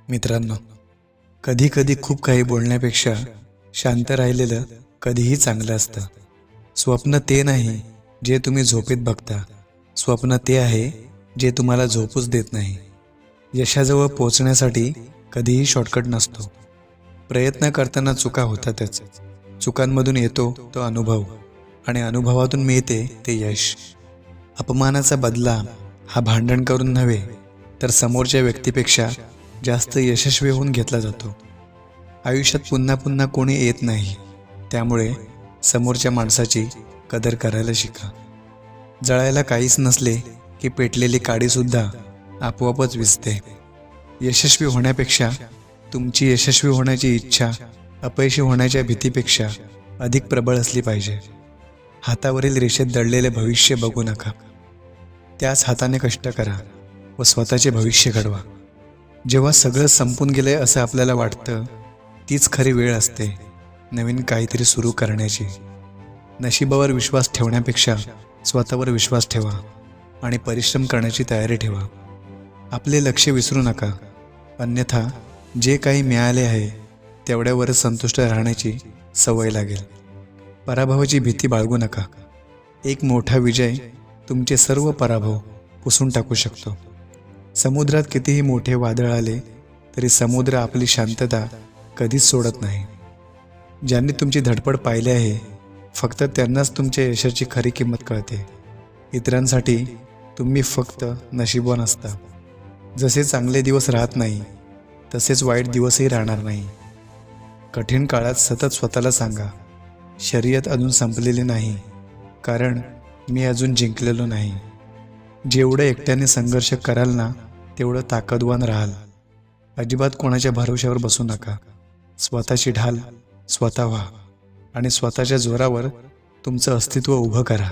मित्रांनो, कधी कधी खूप काही बोलण्यापेक्षा शांत राहिलेलं कधीही चांगलं असतं. स्वप्न ते नाही जे तुम्ही झोपेत बघता, स्वप्न ते आहे जे तुम्हाला झोपूच देत नाही. यशाजवळ पोहोचण्यासाठी कधीही शॉर्टकट नसतो. प्रयत्न करताना चुका होतातच. चुकांमधून येतो तो अनुभव, आणि अनुभवातून मिळते ते यश. अपमानाचा बदला हा भांडण करून नव्हे, तर समोरच्या व्यक्तीपेक्षा जास्त यशस्वी होऊन घेतला जातो. आयुष्यात पुन्हा पुन्हा कोणी येत नाही, त्यामुळे समोरच्या माणसाची कदर करायला शिका. जळायला काहीच नसले की पेटलेली काडीसुद्धा आपोआपच विझते. यशस्वी होण्यापेक्षा तुमची यशस्वी होण्याची इच्छा अपयशी होण्याच्या भीतीपेक्षा अधिक प्रबळ असली पाहिजे. हातावरील रेषेत दडलेले भविष्य बघू नका, त्याच हाताने कष्ट करा व स्वतःचे भविष्य घडवा. जेव्हा सगळं संपून गेलंय असं आपल्याला वाटतं, तीच खरी वेळ असते नवीन काहीतरी सुरू करण्याची. नशिबावर विश्वास ठेवण्यापेक्षा स्वतःवर विश्वास ठेवा आणि परिश्रम करण्याची तयारी ठेवा. आपले लक्ष विसरू नका, अन्यथा जे काही मिळाले आहे तेवढ्यावरच संतुष्ट राहण्याची सवय लागेल. पराभवाची भीती बाळगू नका. एक मोठा विजय तुमचे सर्व पराभव पुसून टाकू शकतो. समुद्रात कितीही मोठे वादळ आले तरी समुद्र आपली शांतता कधीच सोडत नाही. ज्यांनी तुमची धडपड पाहिली आहे, फक्त त्यांनाच तुमच्या यशाची खरी किंमत कळते. इतरांसाठी तुम्ही फक्त नशीबवान असता. जसे चांगले दिवस राहत नाही, तसेच वाईट दिवसही राहणार नाही. कठीण काळात सतत स्वतःला सांगा, शर्यत अजून संपलेली नाही, कारण मी अजून जिंकलेलो नाही. जेवढं एकट्याने संघर्ष कराल ना, तेवढं ताकदवान राहाल. अजिबात कोणाच्या भरोश्यावर बसू नका. स्वतःची ढाल स्वतः व्हा आणि स्वतःच्या जोरावर तुमचं अस्तित्व उभं करा.